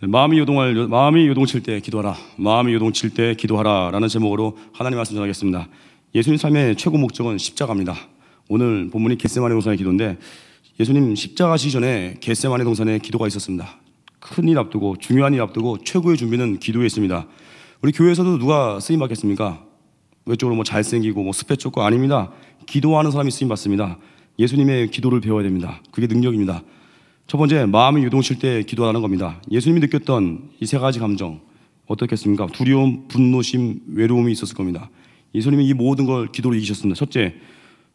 마음이 요동칠 때 기도하라. 마음이 요동칠 때 기도하라라는 제목으로 하나님 말씀 전하겠습니다. 예수님 삶의 최고 목적은 십자가입니다. 오늘 본문이 겟세마네 동산의 기도인데 예수님 십자가 지기 전에 겟세마네 동산에 기도가 있었습니다. 큰일 앞두고 중요한 일 앞두고 최고의 준비는 기도에 있습니다. 우리 교회에서도 누가 쓰임 받겠습니까? 외적으로 잘생기고 스펙 좋고 아닙니다. 기도하는 사람이 쓰임 받습니다. 예수님의 기도를 배워야 됩니다. 그게 능력입니다. 첫 번째, 마음이 요동칠 때 기도하는 겁니다. 예수님이 느꼈던 이 세 가지 감정 어떻겠습니까? 두려움, 분노심, 외로움이 있었을 겁니다. 예수님이 이 모든 걸 기도로 이기셨습니다. 첫째,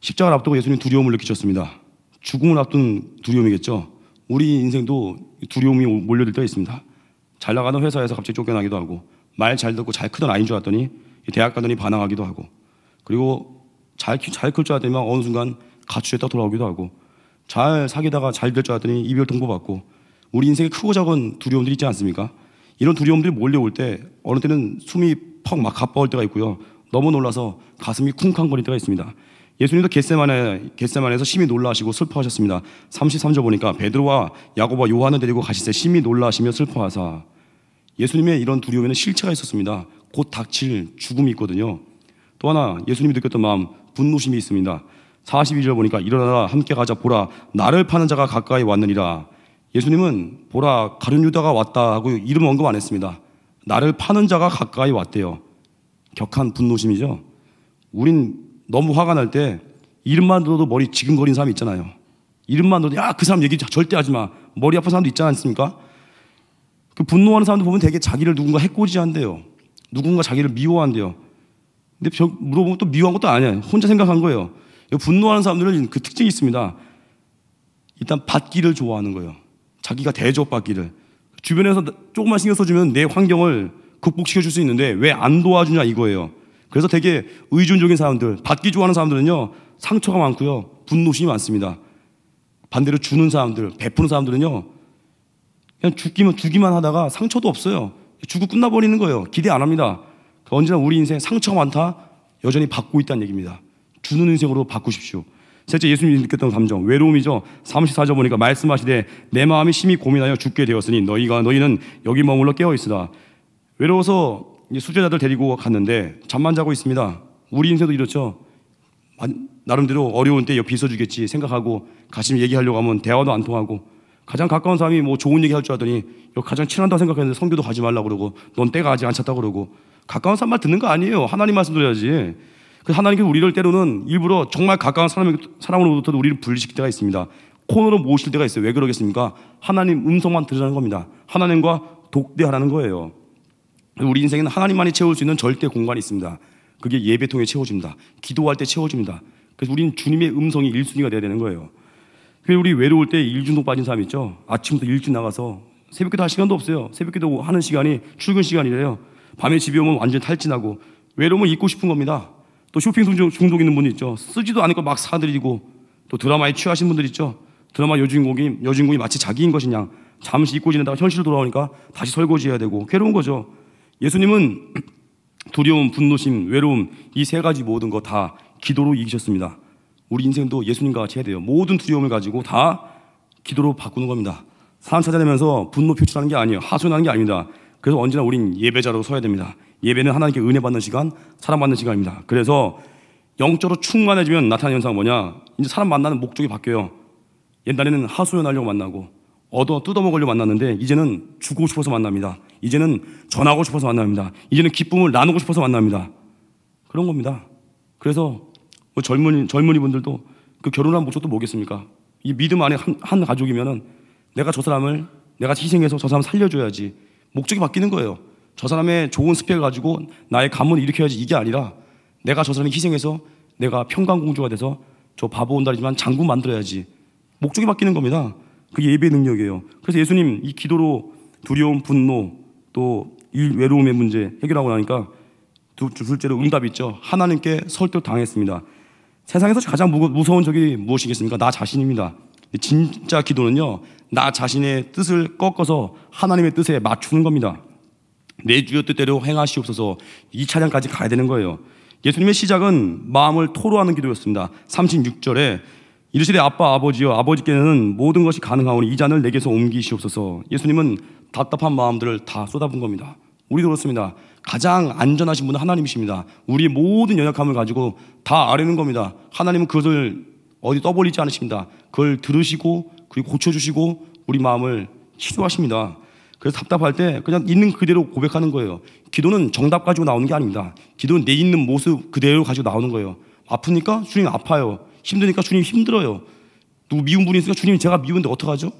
십자가를 앞두고 예수님 두려움을 느끼셨습니다. 죽음을 앞둔 두려움이겠죠. 우리 인생도 두려움이 몰려들 때가 있습니다. 잘 나가는 회사에서 갑자기 쫓겨나기도 하고, 말 잘 듣고 잘 크던 아이인 줄 알았더니 대학 가더니 반항하기도 하고, 그리고 잘 클 줄 알았더니 어느 순간 가출했다 돌아오기도 하고, 잘 사귀다가 잘 될 줄 알았더니 이별 통보받고, 우리 인생에 크고 작은 두려움들이 있지 않습니까? 이런 두려움들이 몰려올 때 어느 때는 숨이 퍽 막 가빠올 때가 있고요, 너무 놀라서 가슴이 쿵쾅거릴 때가 있습니다. 예수님도 겟세마네에서 심히 놀라시고 슬퍼하셨습니다. 33절 보니까 베드로와 야고보와 요한을 데리고 가시되 심히 놀라시며 슬퍼하사. 예수님의 이런 두려움에는 실체가 있었습니다. 곧 닥칠 죽음이 있거든요. 또 하나 예수님이 느꼈던 마음, 분노심이 있습니다. 42절 보니까 일어나라 함께 가자 보라 나를 파는 자가 가까이 왔느니라. 예수님은 보라 가룟 유다가 왔다 하고 이름 언급 안 했습니다. 나를 파는 자가 가까이 왔대요. 격한 분노심이죠. 우린 너무 화가 날 때 이름만 들어도 머리 지근거리는 사람이 있잖아요. 이름만 들어도 야, 그 사람 얘기 절대 하지 마. 머리 아픈 사람도 있지 않습니까? 그 분노하는 사람도 보면 되게 자기를 누군가 해코지한대요. 누군가 자기를 미워한대요. 근데 물어보면 또 미워한 것도 아니에요. 혼자 생각한 거예요. 분노하는 사람들은 그 특징이 있습니다. 일단 받기를 좋아하는 거예요. 자기가 대접받기를. 주변에서 조금만 신경 써주면 내 환경을 극복시켜줄 수 있는데 왜 안 도와주냐 이거예요. 그래서 되게 의존적인 사람들, 받기 좋아하는 사람들은요, 상처가 많고요, 분노심이 많습니다. 반대로 주는 사람들, 베푸는 사람들은요, 그냥 주기만 하다가 상처도 없어요. 주고 끝나버리는 거예요. 기대 안 합니다. 언제나 우리 인생 상처가 많다, 여전히 받고 있다는 얘기입니다. 주는 인생으로 바꾸십시오. 셋째, 예수님이 느꼈던 감정, 외로움이죠. 34절 보니까 말씀하시되 내 마음이 심히 고민하여 죽게 되었으니 너희는 여기 머물러 깨어있으라. 외로워서 수제자들 데리고 갔는데 잠만 자고 있습니다. 우리 인생도 이렇죠. 나름대로 어려운 때 옆에 있어주겠지 생각하고 가심 얘기하려고 하면 대화도 안 통하고, 가장 가까운 사람이 좋은 얘기 할 줄 알았더니 가장 친하다고 생각했는데 성교도 가지 말라고 그러고 넌 때가 아직 안 찼다고 그러고. 가까운 사람 말 듣는 거 아니에요. 하나님 말씀 들어야지. 하나님께서 우리를 때로는 일부러 정말 가까운 사람으로부터 우리를 분리시킬 때가 있습니다. 코너로 모실 때가 있어요. 왜 그러겠습니까? 하나님 음성만 들으라는 겁니다. 하나님과 독대하라는 거예요. 우리 인생에는 하나님만이 채울 수 있는 절대 공간이 있습니다. 그게 예배통에 채워집니다. 기도할 때 채워집니다. 그래서 우리는 주님의 음성이 1순위가 돼야 되는 거예요. 그래서 우리 외로울 때 일중독 빠진 사람 있죠. 아침부터 일찍 나가서 새벽기도 할 시간도 없어요. 새벽기도 하는 시간이 출근 시간이래요. 밤에 집에 오면 완전히 탈진하고, 외로움을 잊고 싶은 겁니다. 또 쇼핑 중독 있는 분 있죠. 쓰지도 않을 거 막 사들이고, 또 드라마에 취하신 분들 있죠. 드라마 여주인공이 마치 자기인 것이냐, 잠시 잊고 지내다가 현실로 돌아오니까 다시 설거지해야 되고 괴로운 거죠. 예수님은 두려움, 분노심, 외로움, 이 세 가지 모든 거 다 기도로 이기셨습니다. 우리 인생도 예수님과 같이 해야 돼요. 모든 두려움을 가지고 다 기도로 바꾸는 겁니다. 사람 찾아내면서 분노 표출하는 게 아니에요. 하소연하는 게 아닙니다. 그래서 언제나 우린 예배자로 서야 됩니다. 예배는 하나님께 은혜 받는 시간, 사랑받는 시간입니다. 그래서 영적으로 충만해지면 나타나는 현상은 뭐냐? 이제 사람 만나는 목적이 바뀌어요. 옛날에는 하소연하려고 만나고 뜯어먹으려고 만났는데 이제는 주고 싶어서 만납니다. 이제는 전하고 싶어서 만납니다. 이제는 기쁨을 나누고 싶어서 만납니다. 그런 겁니다. 그래서 젊은이 분들도 그 결혼한 목적도 뭐겠습니까? 이 믿음 안에 한 가족이면은 내가 희생해서 저 사람 살려줘야지. 목적이 바뀌는 거예요. 저 사람의 좋은 스펙을 가지고 나의 가문을 일으켜야지, 이게 아니라 내가 저 사람을 희생해서 내가 평강공주가 돼서 저 바보 온다지만 장군 만들어야지. 목적이 바뀌는 겁니다. 그게 예배의 능력이에요. 그래서 예수님 이 기도로 두려움, 분노, 또 외로움의 문제 해결하고 나니까 둘째로 응답이 있죠. 하나님께 설득당했습니다. 세상에서 가장 무서운 적이 무엇이겠습니까? 나 자신입니다. 진짜 기도는요, 나 자신의 뜻을 꺾어서 하나님의 뜻에 맞추는 겁니다. 내 주여 뜻대로 행하시옵소서, 이 차량까지 가야 되는 거예요. 예수님의 시작은 마음을 토로하는 기도였습니다. 36절에 이르시되 아빠 아버지여 아버지께는 모든 것이 가능하오니 이 잔을 내게서 옮기시옵소서. 예수님은 답답한 마음들을 다 쏟아본 겁니다. 우리도 그렇습니다. 가장 안전하신 분은 하나님이십니다. 우리의 모든 연약함을 가지고 다 아뢰는 겁니다. 하나님은 그것을 어디 떠벌리지 않으십니다. 그걸 들으시고 그리고 고쳐주시고 우리 마음을 치료하십니다. 그래서 답답할 때 그냥 있는 그대로 고백하는 거예요. 기도는 정답 가지고 나오는 게 아닙니다. 기도는 내 있는 모습 그대로 가지고 나오는 거예요. 아프니까 주님 아파요. 힘드니까 주님 힘들어요. 누구 미운 분이 있으니까 주님 제가 미운데 어떡하죠?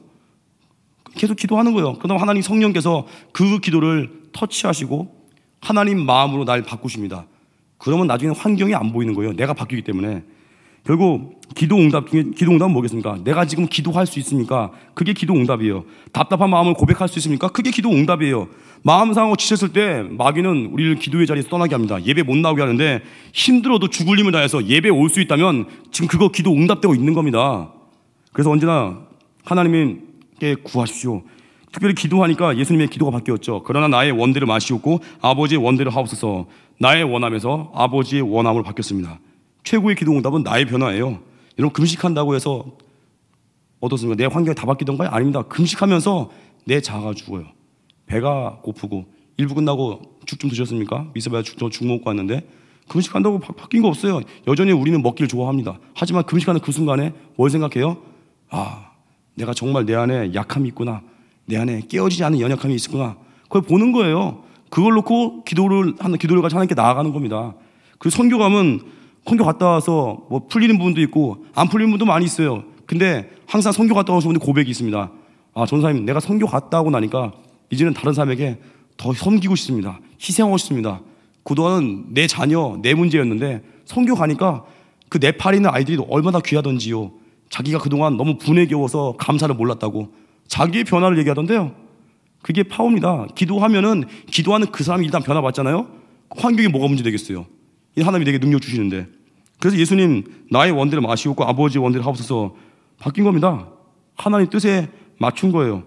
계속 기도하는 거예요. 그러면 하나님 성령께서 그 기도를 터치하시고 하나님 마음으로 날 바꾸십니다. 그러면 나중에 환경이 안 보이는 거예요. 내가 바뀌기 때문에. 결국 기도응답 중에 기도응답은 뭐겠습니까? 내가 지금 기도할 수 있습니까? 그게 기도응답이에요. 답답한 마음을 고백할 수 있습니까? 그게 기도응답이에요. 마음 상하고 지쳤을 때 마귀는 우리를 기도의 자리에서 떠나게 합니다. 예배 못 나오게 하는데 힘들어도 죽을 힘을 다해서 예배 올 수 있다면 지금 그거 기도응답되고 있는 겁니다. 그래서 언제나 하나님께 구하십시오. 특별히 기도하니까 예수님의 기도가 바뀌었죠. 그러나 나의 원대를 마시옵고 아버지의 원대를 하옵소서. 나의 원함에서 아버지의 원함으로 바뀌었습니다. 최고의 기도응답은 나의 변화예요. 여러분 금식한다고 해서 어떻습니까? 내 환경이 다 바뀌던가요? 아닙니다. 금식하면서 내 자아가 죽어요. 배가 고프고 일부 끝나고 죽 좀 드셨습니까? 미스바야 죽 먹고 왔는데 금식한다고 바뀐 거 없어요. 여전히 우리는 먹기를 좋아합니다. 하지만 금식하는 그 순간에 뭘 생각해요? 아, 내가 정말 내 안에 약함이 있구나. 내 안에 깨어지지 않은 연약함이 있구나. 그걸 보는 거예요. 그걸 놓고 기도를 가지고 하나님께 나아가는 겁니다. 그 선교 갔다 와서 뭐 풀리는 부분도 있고 안 풀리는 부분도 많이 있어요. 근데 항상 선교 갔다 오신 분들 고백이 있습니다. 아, 전사님 내가 선교 갔다 오고 나니까 이제는 다른 사람에게 더 섬기고 싶습니다. 희생하고 싶습니다. 그동안은 내 자녀, 내 문제였는데 선교 가니까 그 네팔에 있는 아이들이 얼마나 귀하던지요. 자기가 그동안 너무 분에 겨워서 감사를 몰랐다고 자기의 변화를 얘기하던데요. 그게 파워입니다. 기도하면은 기도하는 그 사람이 일단 변화받잖아요. 환경이 뭐가 문제되겠어요. 하나님이 내게 능력 주시는데. 그래서 예수님 나의 원대를 마시옵고 아버지의 원대를 하옵소서 바뀐 겁니다. 하나님 뜻에 맞춘 거예요.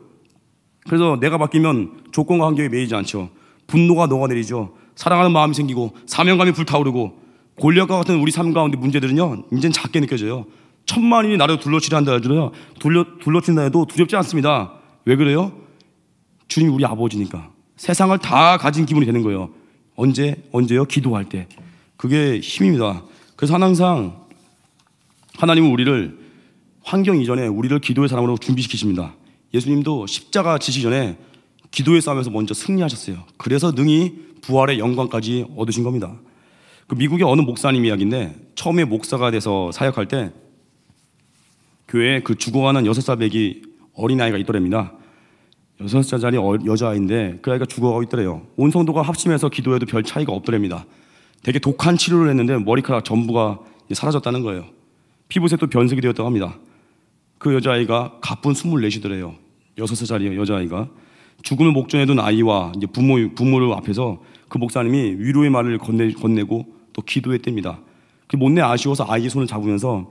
그래서 내가 바뀌면 조건과 환경에 매이지 않죠. 분노가 녹아내리죠. 사랑하는 마음이 생기고 사명감이 불타오르고 골리앗과 같은 우리 삶 가운데 문제들은요 이제는 작게 느껴져요. 천만인이 나를 둘러치려 한다 해도 둘러친다 해도 두렵지 않습니다. 왜 그래요? 주님이 우리 아버지니까 세상을 다 가진 기분이 되는 거예요. 언제요? 기도할 때. 그게 힘입니다. 그래서 항상 하나님은 우리를 환경 이전에 우리를 기도의 사람으로 준비시키십니다. 예수님도 십자가 지시기 전에 기도의 싸움에서 먼저 승리하셨어요. 그래서 능히 부활의 영광까지 얻으신 겁니다. 그 미국의 어느 목사님 이야기인데 처음에 목사가 돼서 사역할 때 교회에 그 죽어가는 6살 배기 어린아이가 있더랍니다. 6살짜리 여자아이인데 그 아이가 죽어가고 있더래요. 온 성도가 합심해서 기도해도 별 차이가 없더랍니다. 되게 독한 치료를 했는데 머리카락 전부가 사라졌다는 거예요. 피부색도 변색이 되었다고 합니다. 그 여자아이가 가쁜 숨을 내쉬더래요. 6살짜리 여자아이가. 죽음을 목전에 둔 아이와 이제 부모를 앞에서 그 목사님이 위로의 말을 건네고 또 기도했답니다. 그 못내 아쉬워서 아이의 손을 잡으면서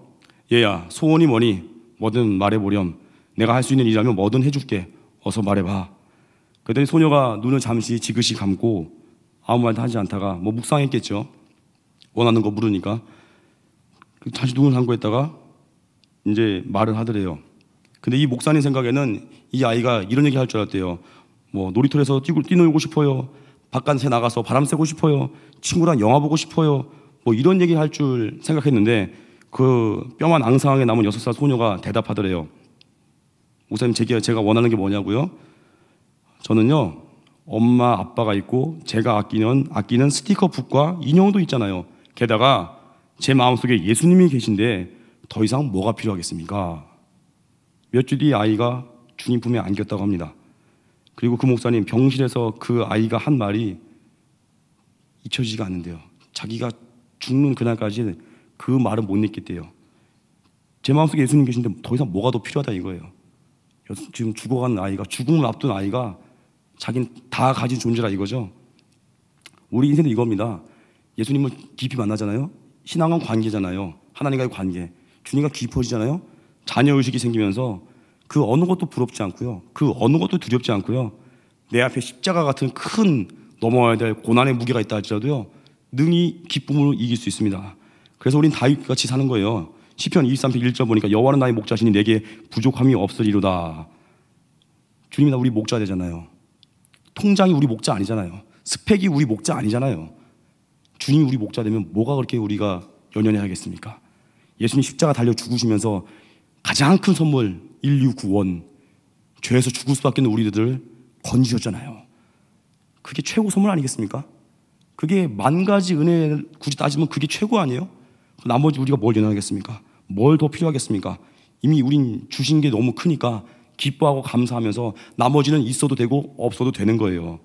얘야 소원이 뭐니? 뭐든 말해보렴. 내가 할 수 있는 일이라면 뭐든 해줄게. 어서 말해봐. 그랬더니 소녀가 눈을 잠시 지그시 감고 아무 말도 하지 않다가 뭐 묵상했겠죠. 원하는 거 물으니까. 다시 눈을 감고 있다가 이제 말을 하더래요. 근데 이 목사님 생각에는 이 아이가 이런 얘기 할 줄 알았대요. 뭐 놀이터에서 뛰놀고 싶어요. 바깥에 나가서 바람 쐬고 싶어요. 친구랑 영화 보고 싶어요. 뭐 이런 얘기 할 줄 생각했는데 그 뼈만 앙상하게 남은 6살 소녀가 대답하더래요. 목사님 제가 원하는 게 뭐냐고요? 저는요 엄마 아빠가 있고 제가 아끼는 스티커북과 인형도 있잖아요. 게다가 제 마음속에 예수님이 계신데 더 이상 뭐가 필요하겠습니까? 몇 주 뒤 아이가 주님 품에 안겼다고 합니다. 그리고 그 목사님 병실에서 그 아이가 한 말이 잊혀지지가 않는데요. 자기가 죽는 그날까지 그 말은 못 잊겠대요. 제 마음속에 예수님 계신데 더 이상 뭐가 더 필요하다 이거예요. 지금 죽어간 아이가, 죽음을 앞둔 아이가 자기는 다 가진 존재라 이거죠. 우리 인생도 이겁니다. 예수님을 깊이 만나잖아요. 신앙은 관계잖아요. 하나님과의 관계. 주님과 깊어지잖아요. 자녀의식이 생기면서 그 어느 것도 부럽지 않고요. 그 어느 것도 두렵지 않고요. 내 앞에 십자가 같은 큰 넘어야 될 고난의 무게가 있다 할지라도요. 능히 기쁨으로 이길 수 있습니다. 그래서 우린 다윗같이 사는 거예요. 시편 23편 1절 보니까 여호와는 나의 목자시니 내게 부족함이 없으리로다. 주님이 나 우리 목자 되잖아요. 통장이 우리 목자 아니잖아요. 스펙이 우리 목자 아니잖아요. 주님이 우리 목자 되면 뭐가 그렇게 우리가 연연해야겠습니까? 예수님 십자가 달려 죽으시면서 가장 큰 선물 인류 구원, 죄에서 죽을 수밖에 없는 우리들을 건지셨잖아요. 그게 최고 선물 아니겠습니까? 그게 만 가지 은혜 굳이 따지면 그게 최고 아니에요? 나머지 우리가 뭘 연연하겠습니까? 뭘 더 필요하겠습니까? 이미 우린 주신 게 너무 크니까 기뻐하고 감사하면서 나머지는 있어도 되고 없어도 되는 거예요.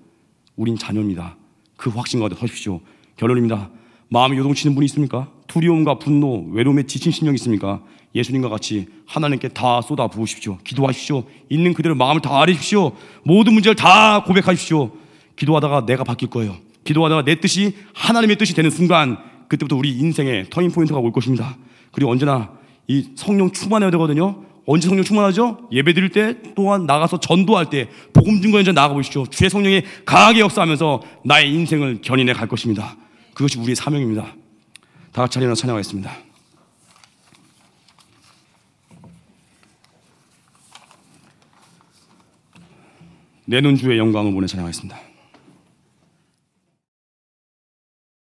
우린 자녀입니다. 그 확신 가운데 서십시오. 결론입니다. 마음이 요동치는 분이 있습니까? 두려움과 분노, 외로움에 지친 심령이 있습니까? 예수님과 같이 하나님께 다 쏟아 부으십시오. 기도하십시오. 있는 그대로 마음을 다 아뢰십시오. 모든 문제를 다 고백하십시오. 기도하다가 내가 바뀔 거예요. 기도하다가 내 뜻이 하나님의 뜻이 되는 순간, 그때부터 우리 인생의 터닝 포인트가 올 것입니다. 그리고 언제나 이 성령 충만해야 되거든요. 언제 성령 충만하죠? 예배 드릴 때, 또한 나가서 전도할 때, 복음 증거 현장 나가 보십시오. 주의 성령이 강하게 역사하면서 나의 인생을 견인해 갈 것입니다. 그것이 우리의 사명입니다. 다 같이 일어나 찬양하겠습니다. 내 눈 주의 영광을 보내 찬양하겠습니다.